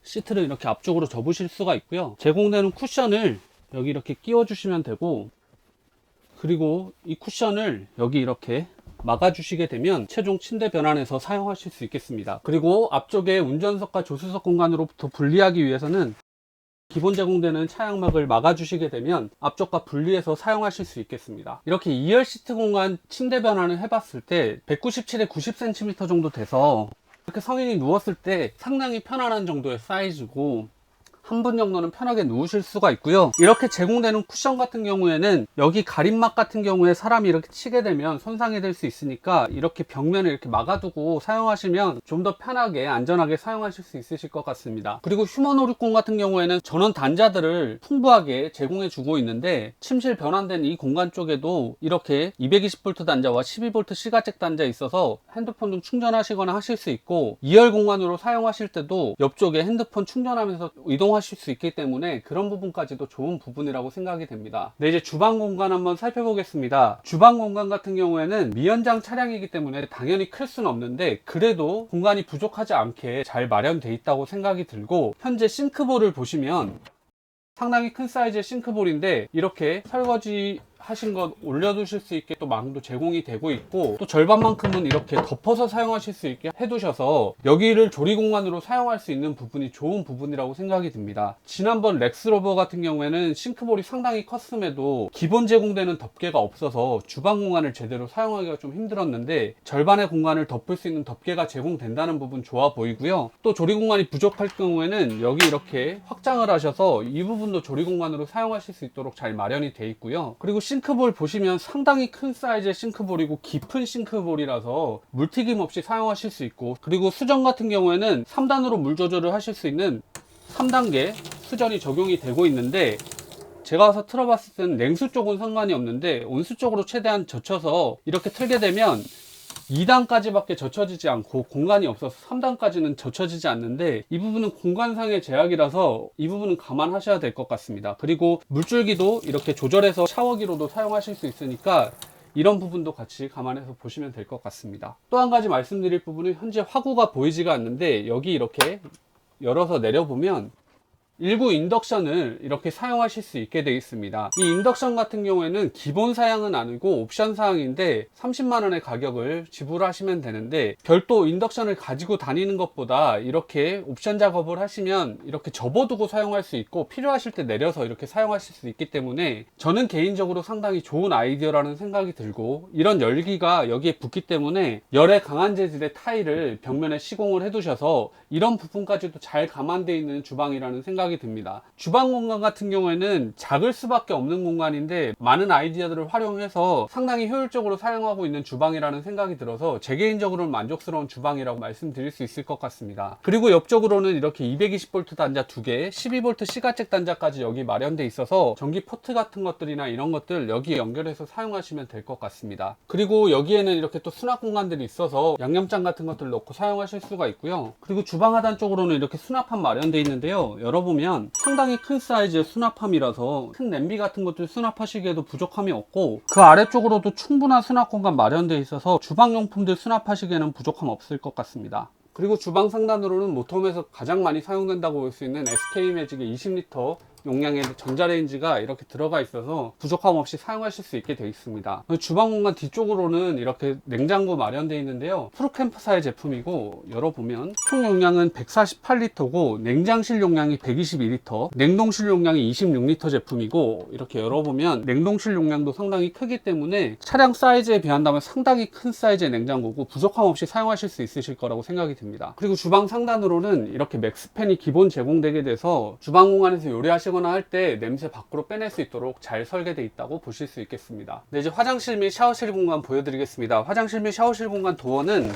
시트를 이렇게 앞쪽으로 접으실 수가 있고요. 제공되는 쿠션을 여기 이렇게 끼워 주시면 되고, 그리고 이 쿠션을 여기 이렇게 막아 주시게 되면 최종 침대 변환해서 사용하실 수 있겠습니다. 그리고 앞쪽에 운전석과 조수석 공간으로부터 분리하기 위해서는 기본 제공되는 차양막을 막아 주시게 되면 앞쪽과 분리해서 사용하실 수 있겠습니다. 이렇게 2열 시트 공간 침대 변환을 해봤을 때 197에 90cm 정도 돼서 이렇게 성인이 누웠을 때 상당히 편안한 정도의 사이즈고, 한 분 정도는 편하게 누우실 수가 있고요. 이렇게 제공되는 쿠션 같은 경우에는 여기 가림막 같은 경우에 사람이 이렇게 치게 되면 손상이 될 수 있으니까 이렇게 벽면을 이렇게 막아두고 사용하시면 좀 더 편하게 안전하게 사용하실 수 있으실 것 같습니다. 그리고 휴먼 560 같은 경우에는 전원 단자들을 풍부하게 제공해 주고 있는데, 침실 변환된 이 공간 쪽에도 이렇게 220V 단자와 12V 시가잭 단자 있어서 핸드폰 등 충전하시거나 하실 수 있고, 2열 공간으로 사용하실 때도 옆쪽에 핸드폰 충전하면서 이동하실 수 있기 때문에 그런 부분까지도 좋은 부분이라고 생각이 됩니다. 네, 이제 주방 공간 한번 살펴보겠습니다. 주방 공간 같은 경우에는 미연장 차량이기 때문에 당연히 클 수는 없는데, 그래도 공간이 부족하지 않게 잘 마련되어 있다고 생각이 들고, 현재 싱크볼을 보시면 상당히 큰 사이즈의 싱크볼인데 이렇게 설거지 하신 것 올려두실 수 있게 또 망도 제공이 되고 있고, 또 절반만큼은 이렇게 덮어서 사용하실 수 있게 해두셔서 여기를 조리 공간으로 사용할 수 있는 부분이 좋은 부분이라고 생각이 듭니다. 지난번 렉스로버 같은 경우에는 싱크볼이 상당히 컸음에도 기본 제공되는 덮개가 없어서 주방 공간을 제대로 사용하기가 좀 힘들었는데, 절반의 공간을 덮을 수 있는 덮개가 제공된다는 부분 좋아 보이고요. 또 조리 공간이 부족할 경우에는 여기 이렇게 확장을 하셔서 이 부분도 조리 공간으로 사용하실 수 있도록 잘 마련이 되어 있고요. 그리고 싱크볼 보시면 상당히 큰 사이즈의 싱크볼이고 깊은 싱크볼이라서 물튀김 없이 사용하실 수 있고, 그리고 수전 같은 경우에는 3단으로 물 조절을 하실 수 있는 3단계 수전이 적용이 되고 있는데, 제가 와서 틀어봤을 때는 냉수 쪽은 상관이 없는데 온수 쪽으로 최대한 젖혀서 이렇게 틀게 되면 2단까지밖에 젖혀지지 않고 공간이 없어서 3단까지는 젖혀지지 않는데, 이 부분은 공간상의 제약이라서 이 부분은 감안하셔야 될 것 같습니다. 그리고 물줄기도 이렇게 조절해서 샤워기로도 사용하실 수 있으니까 이런 부분도 같이 감안해서 보시면 될 것 같습니다. 또 한 가지 말씀드릴 부분은 현재 화구가 보이지가 않는데, 여기 이렇게 열어서 내려보면 일부 인덕션을 이렇게 사용하실 수 있게 되어 있습니다. 이 인덕션 같은 경우에는 기본 사양은 아니고 옵션 사양인데 30만원의 가격을 지불하시면 되는데, 별도 인덕션을 가지고 다니는 것보다 이렇게 옵션 작업을 하시면 이렇게 접어두고 사용할 수 있고 필요하실 때 내려서 이렇게 사용하실 수 있기 때문에 저는 개인적으로 상당히 좋은 아이디어라는 생각이 들고, 이런 열기가 여기에 붙기 때문에 열에 강한 재질의 타일을 벽면에 시공을 해 두셔서 이런 부분까지도 잘 감안되어 있는 주방이라는 생각이 듭니다. 주방 공간 같은 경우에는 작을 수밖에 없는 공간인데 많은 아이디어들을 활용해서 상당히 효율적으로 사용하고 있는 주방이라는 생각이 들어서 제 개인적으로는 만족스러운 주방이라고 말씀드릴 수 있을 것 같습니다. 그리고 옆쪽으로는 이렇게 220V 단자 2개, 12V 시가잭 단자까지 여기 마련되어 있어서 전기 포트 같은 것들이나 이런 것들 여기에 연결해서 사용하시면 될 것 같습니다. 그리고 여기에는 이렇게 또 수납 공간들이 있어서 양념장 같은 것들 넣고 사용하실 수가 있고요. 그리고 주방 하단 쪽으로는 이렇게 수납함 마련되어 있는데요, 열어보면 상당히 큰 사이즈의 수납함이라서 큰 냄비 같은 것들 수납하시기에도 부족함이 없고, 그 아래쪽으로도 충분한 수납 공간 마련되어 있어서 주방용품들 수납하시기에는 부족함 없을 것 같습니다. 그리고 주방 상단으로는 모터홈에서 가장 많이 사용된다고 볼 수 있는 SK매직의 20L 용량의 전자레인지가 이렇게 들어가 있어서 부족함 없이 사용하실 수 있게 되어 있습니다. 주방 공간 뒤쪽으로는 이렇게 냉장고 마련되어 있는데요, 프로캠프사의 제품이고, 열어보면 총 용량은 148L고 냉장실 용량이 122L, 냉동실 용량이 26L 제품이고, 이렇게 열어보면 냉동실 용량도 상당히 크기 때문에 차량 사이즈에 비한다면 상당히 큰 사이즈의 냉장고고 부족함 없이 사용하실 수 있으실 거라고 생각이 듭니다. 그리고 주방 상단으로는 이렇게 맥스팬이 기본 제공되게 돼서 주방 공간에서 요리하시거나 할 때 냄새 밖으로 빼낼 수 있도록 잘 설계되어 있다고 보실 수 있겠습니다. 네, 이제 화장실 및 샤워실 공간 보여드리겠습니다. 화장실 및 샤워실 공간 도어는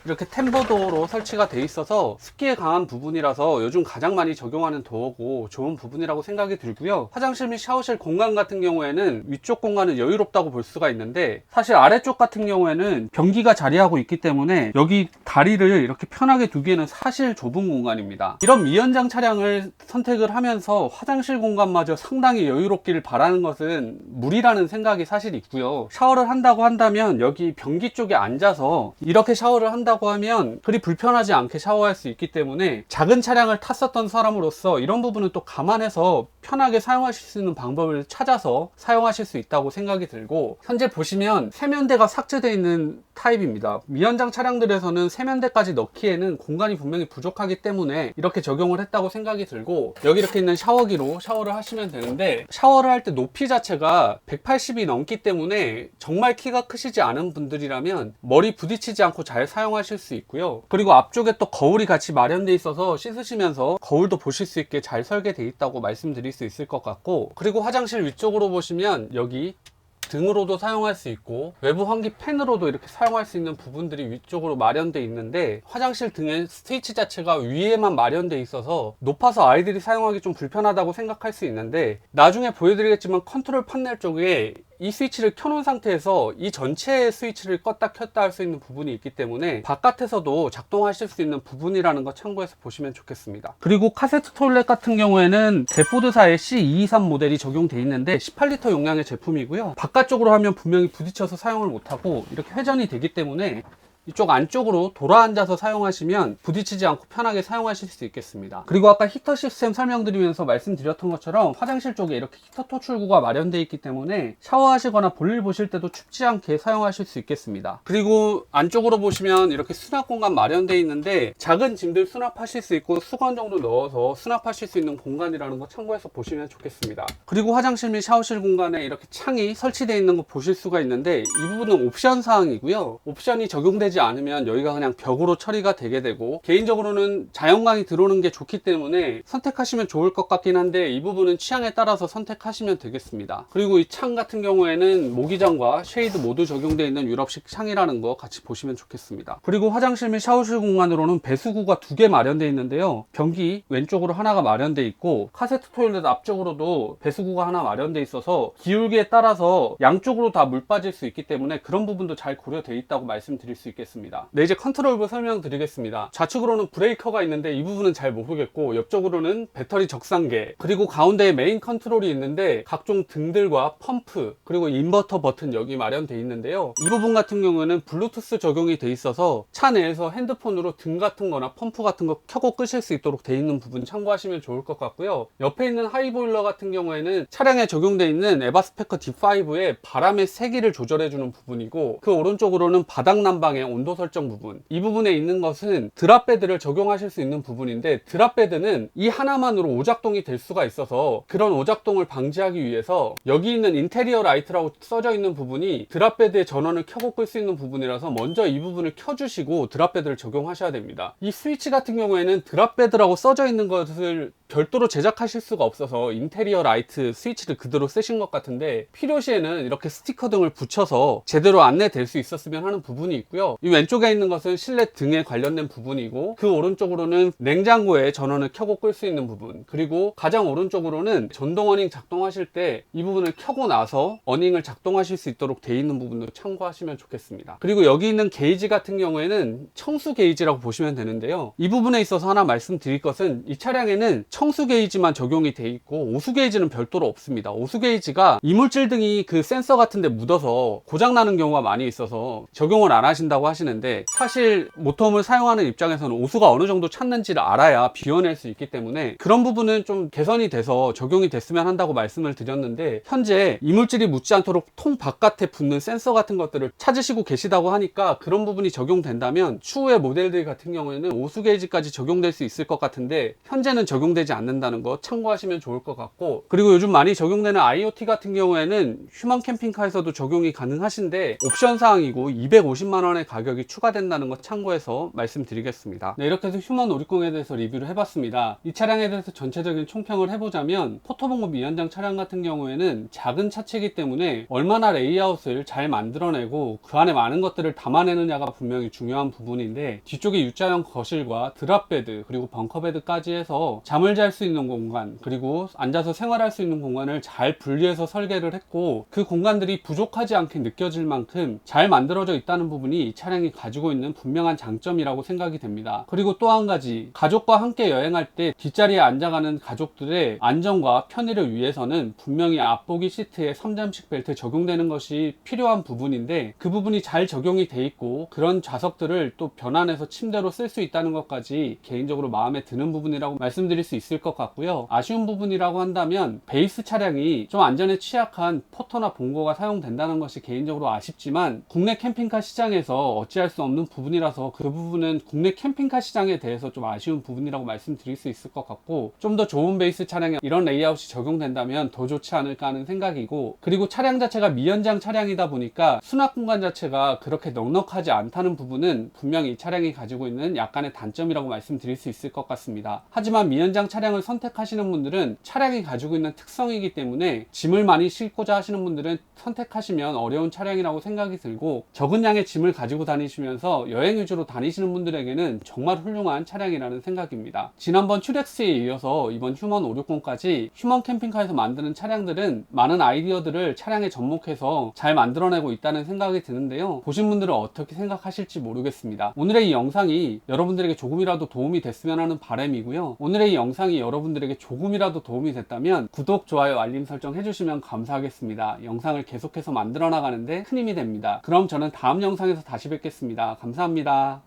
이렇게 템버도어로 설치가 되어 있어서 습기에 강한 부분이라서 요즘 가장 많이 적용하는 도어고 좋은 부분이라고 생각이 들고요. 화장실 및 샤워실 공간 같은 경우에는 위쪽 공간은 여유롭다고 볼 수가 있는데, 사실 아래쪽 같은 경우에는 변기가 자리하고 있기 때문에 여기 다리를 이렇게 편하게 두기에는 사실 좁은 공간입니다. 이런 미연장 차량을 선택을 하면서 화장실 공간마저 상당히 여유롭기를 바라는 것은 무리라는 생각이 사실 있고요. 샤워를 한다고 한다면 여기 변기 쪽에 앉아서 이렇게 샤워를 한다고 하면 그리 불편하지 않게 샤워할 수 있기 때문에 작은 차량을 탔었던 사람으로서 이런 부분은 또 감안해서 편하게 사용하실 수 있는 방법을 찾아서 사용하실 수 있다고 생각이 들고, 현재 보시면 세면대가 삭제되어 있는 타입입니다. 미연장 차량들에서는 세면대까지 넣기에는 공간이 분명히 부족하기 때문에 이렇게 적용을 했다고 생각이 들고, 여기 이렇게 있는 샤워기로 샤워를 하시면 되는데, 샤워를 할 때 높이 자체가 180이 넘기 때문에 정말 키가 크시지 않은 분들이라면 머리 부딪히지 않고 잘 사용하실 수 있고요. 그리고 앞쪽에 또 거울이 같이 마련되어 있어서 씻으시면서 거울도 보실 수 있게 잘 설계되어 있다고 말씀드릴 수 있을 것 같고, 그리고 화장실 위쪽으로 보시면 여기 등으로도 사용할 수 있고 외부 환기 팬으로도 이렇게 사용할 수 있는 부분들이 위쪽으로 마련되어 있는데, 화장실 등의 스위치 자체가 위에만 마련되어 있어서 높아서 아이들이 사용하기 좀 불편하다고 생각할 수 있는데, 나중에 보여드리겠지만 컨트롤 판넬 쪽에 이 스위치를 켜놓은 상태에서 이 전체의 스위치를 껐다 켰다 할 수 있는 부분이 있기 때문에 바깥에서도 작동하실 수 있는 부분이라는 거 참고해서 보시면 좋겠습니다. 그리고 카세트 토일렛 같은 경우에는 데포드사의 C223 모델이 적용되어 있는데 18L 용량의 제품이고요. 바깥쪽으로 하면 분명히 부딪혀서 사용을 못하고 이렇게 회전이 되기 때문에 이쪽 안쪽으로 돌아 앉아서 사용하시면 부딪히지 않고 편하게 사용하실 수 있겠습니다. 그리고 아까 히터 시스템 설명드리면서 말씀드렸던 것처럼 화장실 쪽에 이렇게 히터 토출구가 마련되어 있기 때문에 샤워하시거나 볼일 보실 때도 춥지 않게 사용하실 수 있겠습니다. 그리고 안쪽으로 보시면 이렇게 수납 공간 마련되어 있는데, 작은 짐들 수납하실 수 있고 수건 정도 넣어서 수납하실 수 있는 공간이라는 거 참고해서 보시면 좋겠습니다. 그리고 화장실 및 샤워실 공간에 이렇게 창이 설치되어 있는 거 보실 수가 있는데, 이 부분은 옵션 사항이고요. 옵션이 적용되지 않으면 여기가 그냥 벽으로 처리가 되게 되고, 개인적으로는 자연광이 들어오는 게 좋기 때문에 선택하시면 좋을 것 같긴 한데 이 부분은 취향에 따라서 선택하시면 되겠습니다. 그리고 이 창 같은 경우에는 모기장과 쉐이드 모두 적용되어 있는 유럽식 창이라는 거 같이 보시면 좋겠습니다. 그리고 화장실 및 샤워실 공간으로는 배수구가 2개 마련되어 있는데요, 변기 왼쪽으로 하나가 마련되어 있고 카세트 토일렛 앞쪽으로도 배수구가 하나 마련되어 있어서 기울기에 따라서 양쪽으로 다 물 빠질 수 있기 때문에 그런 부분도 잘 고려되어 있다고 말씀드릴 수 있겠습니다. 설명드리겠습니다. 네, 이제 컨트롤부 설명드리겠습니다. 좌측으로는 브레이커가 있는데 이 부분은 잘 모르겠고, 옆쪽으로는 배터리 적상계, 그리고 가운데에 메인 컨트롤이 있는데 각종 등들과 펌프, 그리고 인버터 버튼 여기 마련되어 있는데요. 이 부분 같은 경우에는 블루투스 적용이 돼 있어서 차 내에서 핸드폰으로 등 같은 거나 펌프 같은 거 켜고 끄실 수 있도록 돼 있는 부분 참고하시면 좋을 것 같고요. 옆에 있는 하이보일러 같은 경우에는 차량에 적용되어 있는 에바스페커 D5의 바람의 세기를 조절해주는 부분이고, 그 오른쪽으로는 바닥 난방의 온도 설정 부분, 이 부분에 있는 것은 드랍베드를 적용하실 수 있는 부분인데, 드랍베드는 이 하나만으로 오작동이 될 수가 있어서 그런 오작동을 방지하기 위해서 여기 있는 인테리어 라이트라고 써져 있는 부분이 드랍베드의 전원을 켜고 끌 수 있는 부분이라서 먼저 이 부분을 켜주시고 드랍베드를 적용하셔야 됩니다. 이 스위치 같은 경우에는 드랍베드라고 써져 있는 것을 별도로 제작하실 수가 없어서 인테리어 라이트 스위치를 그대로 쓰신 것 같은데, 필요시에는 이렇게 스티커 등을 붙여서 제대로 안내될 수 있었으면 하는 부분이 있고요. 이 왼쪽에 있는 것은 실내 등에 관련된 부분이고, 그 오른쪽으로는 냉장고에 전원을 켜고 끌 수 있는 부분, 그리고 가장 오른쪽으로는 전동 어닝 작동하실 때 이 부분을 켜고 나서 어닝을 작동하실 수 있도록 되어 있는 부분도 참고하시면 좋겠습니다. 그리고 여기 있는 게이지 같은 경우에는 청수 게이지라고 보시면 되는데요. 이 부분에 있어서 하나 말씀드릴 것은, 이 차량에는 청수 게이지만 적용이 돼 있고 오수 게이지는 별도로 없습니다. 오수 게이지가 이물질 등이 그 센서 같은 데 묻어서 고장 나는 경우가 많이 있어서 적용을 안 하신다고 하시는데, 사실 모터홈을 사용하는 입장에서는 오수가 어느 정도 찼는지를 알아야 비워낼 수 있기 때문에 그런 부분은 좀 개선이 돼서 적용이 됐으면 한다고 말씀을 드렸는데, 현재 이물질이 묻지 않도록 통 바깥에 붙는 센서 같은 것들을 찾으시고 계시다고 하니까 그런 부분이 적용된다면 추후의 모델들 같은 경우에는 오수 게이지까지 적용될 수 있을 것 같은데, 현재는 적용되지 않는다는 거 참고하시면 좋을 것 같고, 그리고 요즘 많이 적용되는 IoT 같은 경우에는 휴먼 캠핑카에서도 적용이 가능하신데 옵션 사항이고 250만 원의 가격이 추가된다는 거 참고해서 말씀드리겠습니다. 네, 이렇게 해서 휴먼 560에 대해서 리뷰를 해봤습니다. 이 차량에 대해서 전체적인 총평을 해보자면, 포토본급 미연장 차량 같은 경우에는 작은 차체이기 때문에 얼마나 레이아웃을 잘 만들어내고 그 안에 많은 것들을 담아내느냐가 분명히 중요한 부분인데, 뒤쪽에 U자형 거실과 드랍베드 그리고 벙커베드까지 해서 잠을 잘 수 있는 공간, 그리고 앉아서 생활할 수 있는 공간을 잘 분리해서 설계를 했고, 그 공간들이 부족하지 않게 느껴질 만큼 잘 만들어져 있다는 부분이 이 차량이 가지고 있는 분명한 장점이라고 생각이 됩니다. 그리고 또 한 가지, 가족과 함께 여행할 때 뒷자리에 앉아가는 가족들의 안전과 편의를 위해서는 분명히 앞보기 시트에 3점식 벨트 적용되는 것이 필요한 부분인데, 그 부분이 잘 적용이 돼 있고 그런 좌석들을 또 변환해서 침대로 쓸 수 있다는 것까지 개인적으로 마음에 드는 부분이라고 말씀드릴 수 있을 것 같고요. 아쉬운 부분이라고 한다면 베이스 차량이 좀 안전에 취약한 포터나 봉고가 사용된다는 것이 개인적으로 아쉽지만, 국내 캠핑카 시장에서 어찌할 수 없는 부분이라서 그 부분은 국내 캠핑카 시장에 대해서 좀 아쉬운 부분이라고 말씀드릴 수 있을 것 같고, 좀 더 좋은 베이스 차량에 이런 레이아웃이 적용된다면 더 좋지 않을까 하는 생각이고, 그리고 차량 자체가 미연장 차량이다 보니까 수납 공간 자체가 그렇게 넉넉하지 않다는 부분은 분명히 이 차량이 가지고 있는 약간의 단점이라고 말씀드릴 수 있을 것 같습니다. 하지만 미연장 차량을 선택하시는 분들은 차량이 가지고 있는 특성이기 때문에 짐을 많이 싣고자 하시는 분들은 선택하시면 어려운 차량이라고 생각이 들고, 적은 양의 짐을 가지고 다니시면서 여행 위주로 다니시는 분들에게는 정말 훌륭한 차량이라는 생각입니다. 지난번 튜렉스에 이어서 이번 휴먼 560까지 휴먼 캠핑카에서 만드는 차량들은 많은 아이디어들을 차량에 접목해서 잘 만들어내고 있다는 생각이 드는데요. 보신 분들은 어떻게 생각하실지 모르겠습니다. 오늘의 이 영상이 여러분들에게 조금이라도 도움이 됐으면 하는 바람이고요. 오늘의 이 영상이 여러분들에게 조금이라도 도움이 됐다면 구독, 좋아요, 알림 설정 해주시면 감사하겠습니다. 영상을 계속해서 만들어 나가는데 큰 힘이 됩니다. 그럼 저는 다음 영상에서 다시 뵙겠습니다. 감사합니다.